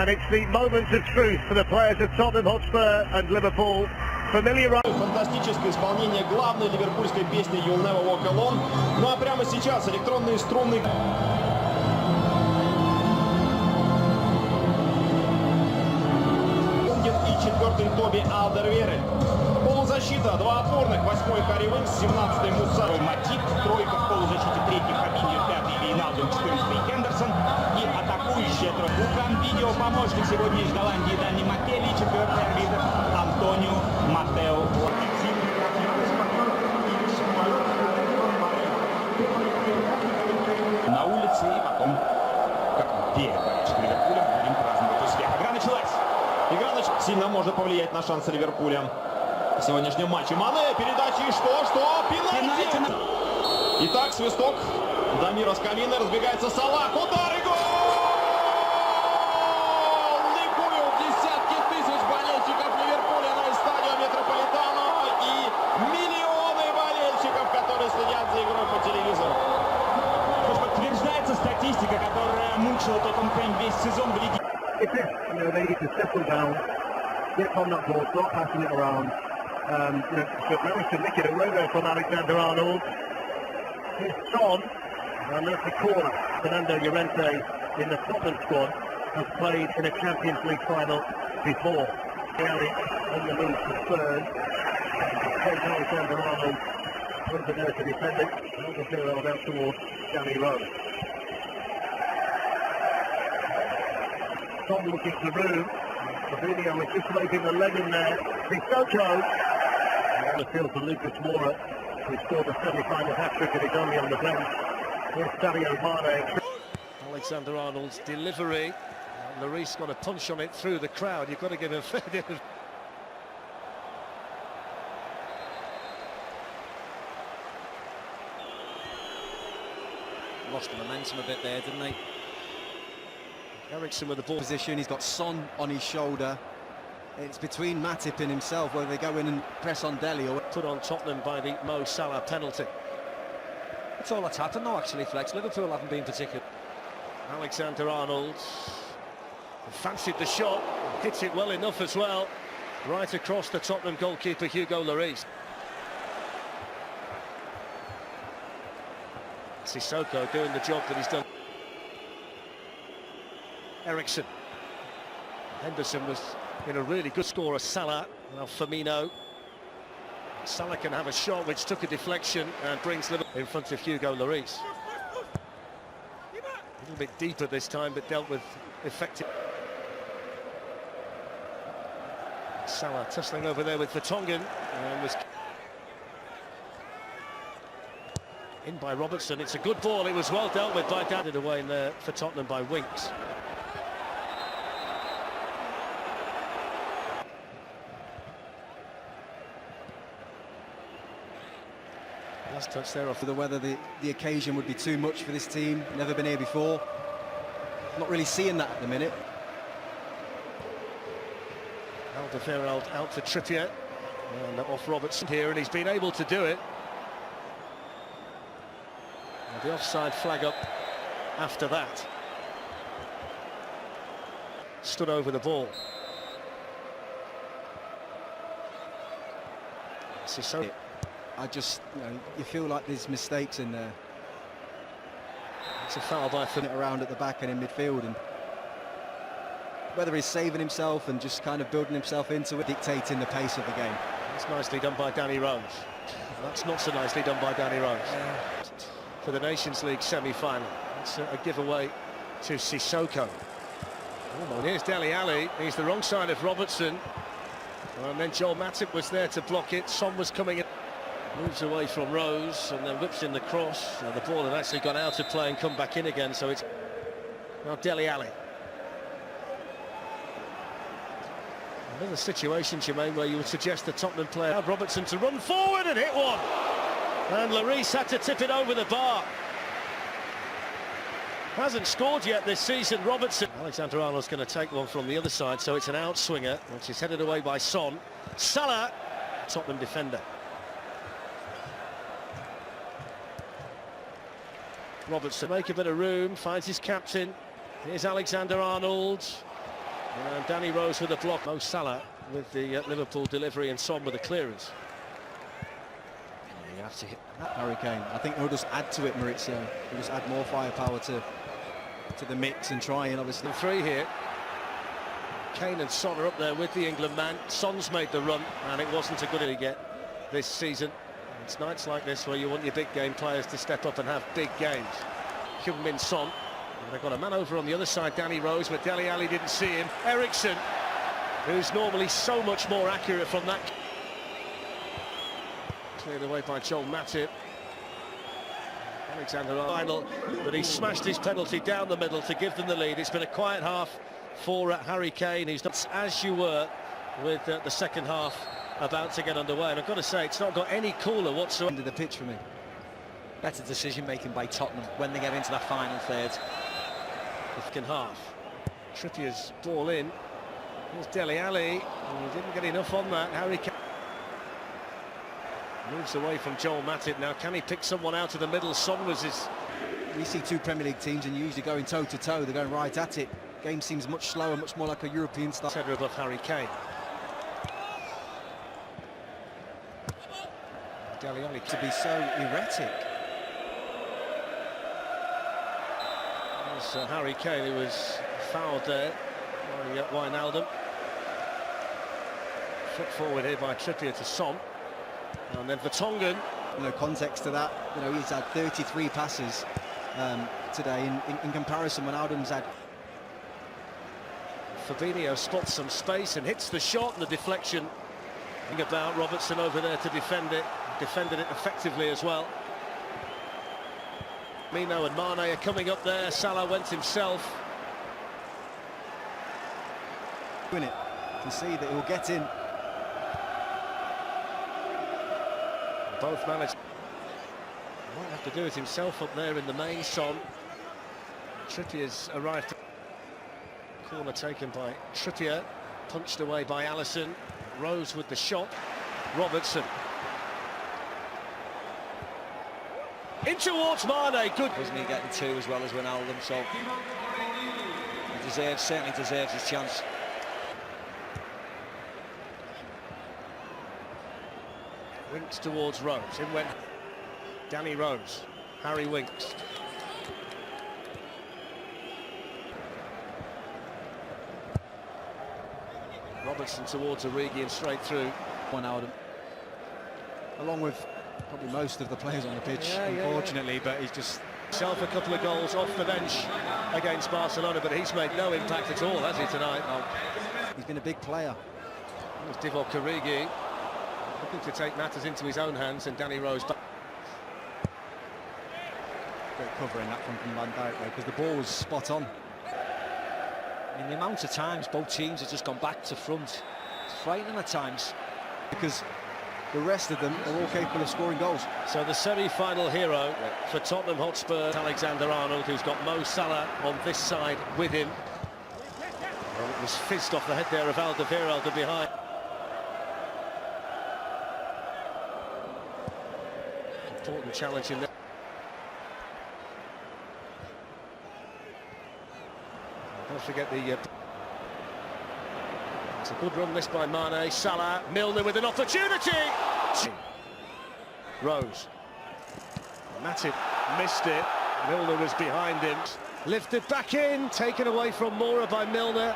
And it's the moments of truth for the players of Tottenham Hotspur and Liverpool. Фантастическое исполнение главной ливерпульской песни You'll Never Walk Alone. Ну а прямо сейчас электронные струнные... И четвертый Тоби Алдервейрель. Полузащита, два опорных, восьмой Харри Уинкс, 17-й Муса Матип, тройка в полузащите, третий Фабиньо, пятый Вейналдум, 14-й Хендерсон и атакующая тройка. Лукан-видео помощник сегодня из Голландии Дани Маккелли, четвертый арбитр Антонио Матео. На улице и потом, как перед болельщиками Ливерпуля, будем праздновать успех. Игра началась. Игра сильно может повлиять на шансы Ливерпуля в сегодняшнем матче. Мане, передачи, и что? Пенальти! Итак, свисток. Дамира с кабины, разбегается Салах, удар и гол! Ликуют десятки тысяч болельщиков Ливерпуля на стадионе Метрополитано и миллионы болельщиков, которые следят за игрой по телевизору. Подтверждается статистика, которая мучила Тоттенхэм весь сезон в лиге. They need to settle down, get on that ball, stop passing it around. So very submitted away there from Alexander-Arnold. Here's Son, and that's the corner. Fernando Llorente in the Tottenham squad has played in a Champions League final before. Gary on the move to Spurs. Takes Alexander-Arnold under there to defend it. Another zero out towards Danny Rose. Tom looking to the room. Fabinho was just making the leg in there. Sissoko. And the field for Lucas Moura, who scored the semi-final hat-trick and is only on the bench. Here's Sadio Mane. Alexander-Arnold's delivery. Lloris got a punch on it through the crowd. You've got to give him fair bit of... Lost the momentum a bit there, didn't they? Eriksen with the ball position, he's got Son on his shoulder. It's between Matip and himself whether they go in and press on Dele or... Put on Tottenham by the Mo Salah penalty. That's all that's happened though, actually, Flex. Liverpool haven't been particular. Alexander-Arnold fancied the shot, hits it well enough as well, right across the Tottenham goalkeeper Hugo Lloris. Sissoko doing the job that he's done. Eriksen. Henderson was in a really good scorer. Salah, now Firmino. Salah can have a shot which took a deflection and brings Liverpool in front of Hugo Lloris. A little bit deeper this time, but dealt with effective. Salah tussling over there with Vertonghen and was in by Robertson. It's a good ball. It was well dealt with by Dad. Away in there for Tottenham by Winks. Last touch there off. Whether the occasion would be too much for this team. Never been here before. Not really seeing that at the minute. Alderweireld out for Trippier and off Robertson here, and he's been able to do it. And the offside flag up after that. Stood over the ball. Sissoko. You feel like there's mistakes in there. It's a foul by It around at the back and in midfield, and whether he's saving himself and just kind of building himself into it, dictating the pace of the game. That's nicely done by Danny Rose. That's not so nicely done by Danny Rose. For the Nations League semi-final. It's a giveaway to Sissoko. Oh, and here's Dele Alli. He's the wrong side of Robertson. And then Joel Matip was there to block it. Son was coming in. Moves away from Rose and then whips in the cross. And the ball had actually gone out of play and come back in again. So it's now Dele Alli. Another situation, Jermaine, where you would suggest the Tottenham player had Robertson to run forward and hit one. And Lloris had to tip it over the bar. Hasn't scored yet this season, Robertson. Alexander-Arnold's going to take one from the other side, so it's an outswinger, which is headed away by Son. Salah, Tottenham defender. Robertson make a bit of room, finds his captain. Here's Alexander-Arnold. And Danny Rose with a block. Mo Salah with the Liverpool delivery and Son with the clearance. You have to hit that, Harry Kane. I think he'll just add to it, Maurizio. He'll just add more firepower to the mix and try and obviously... Three here. Kane and Son are up there with the England man. Son's made the run, and it wasn't a good he get this season. It's nights like this where you want your big game players to step up and have big games. Heung-min Son. And they've got a man over on the other side, Danny Rose, but Dele Alli didn't see him. Eriksson, who's normally so much more accurate from that. Cleared away by Joel Matip. Alexander final, but he smashed his penalty down the middle to give them the lead. It's been a quiet half for Harry Kane. He's not as you were with the second half about to get underway. And I've got to say, it's not got any cooler whatsoever. End of the pitch for me. Better decision making by Tottenham when they get into that final third. The second half. Trippier's ball in. Here's Dele Alli. He didn't get enough on that. Harry Kane moves away from Joel Matip now. Can he pick someone out of the middle? Son was his... We see two Premier League teams and usually going toe-to-toe. They're going right at it. Game seems much slower, much more like a European style. Header above Harry Kane. Dele Alli To be so erratic. There's Harry Kane, who was fouled there by Wijnaldum. Foot forward here by Trippier to Son. And then Vertonghen. You know, context to that, you know, he's had 33 passes today in comparison when Wijnaldum's had... Fabinho spots some space and hits the shot, and the deflection. Think about Robertson over there to defend it. Defended it effectively as well. Mino and Mane are coming up there. Salah went himself. Win it. You can see that he'll get in. Both managed. Might have to do it himself up there in the main. Son. Trippier's arrived. Corner taken by Trippier. Punched away by Alisson. Rose with the shot. Robertson. In towards Mane. Good. Wasn't he getting two as well as Wijnaldum, so he certainly deserves his chance. Winks towards Rose. In went Danny Rose. Harry Winks. Robertson towards Origi and straight through. Wijnaldum. Along with probably most of the players on the pitch, unfortunately, but he's just... Himself a couple of goals off the bench against Barcelona, but he's made no impact at all, has he, tonight? He's been a big player. There's Divock Origi looking to take matters into his own hands, and Danny Rose back. Great covering that from Van Dijk, because the ball was spot on. I mean, the amount of times both teams have just gone back to front, it's frightening at times. Because the rest of them are all capable of scoring goals. So the semi-final hero for Tottenham Hotspur, Alexander-Arnold, who's got Mo Salah on this side with him. Well, it was fizzed off the head there of Alderweireld behind. Important challenge in there. Don't forget the... It's a good run this by Mane. Salah, Milner with an opportunity. Rose. Matip missed it. Milner was behind him. Lifted back in, taken away from Moura by Milner.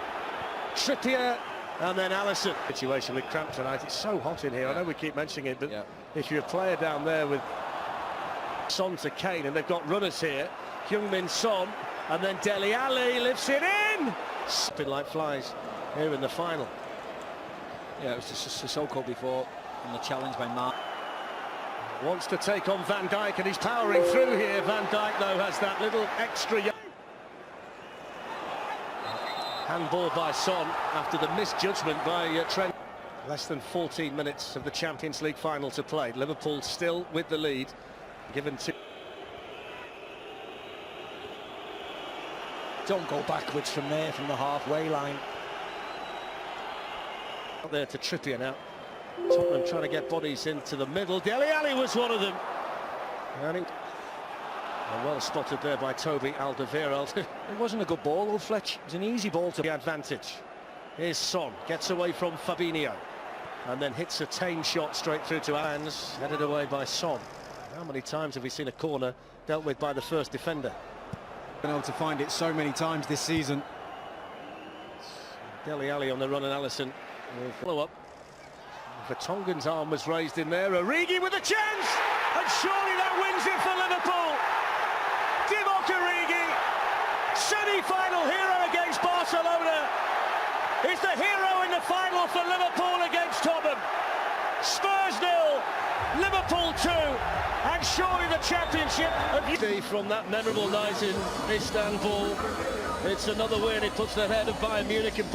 Trippier, and then Alisson. Situation with cramp tonight. It's so hot in here. I know we keep mentioning it, but if you're a player down there with Son to Kane, and they've got runners here, Heung-min Son, and then Dele Alli lifts it in. Spin like flies here in the final. Yeah, it was just Sissoko before, and the challenge by Mark. Wants to take on Van Dijk, and he's powering through here. Van Dijk, though, has that little extra... Handball by Son after the misjudgment by Trent. Less than 14 minutes of the Champions League final to play. Liverpool still with the lead, given to... Don't go backwards from there, from the halfway line. Up there to Trippier now. Tottenham trying to get bodies into the middle. Dele Alli was one of them. And well spotted there by Toby Alderweireld. It wasn't a good ball, though, Fletch. It was an easy ball to... The advantage. Here's Son, gets away from Fabinho, and then hits a tame shot straight through to hands, headed away by Son. How many times have we seen a corner dealt with by the first defender? Been able to find it so many times this season. Dele Alli on the run, and Alisson will follow up. Vertonghen's arm was raised in there. Origi with a chance, and surely that wins it for Liverpool. Divock Origi, semi-final hero against Barcelona, is the hero in the final for Liverpool against Tottenham. Spurs 0, Liverpool 2, and surely the championship from that memorable night in Istanbul. It's another win. It puts them ahead of Bayern Munich and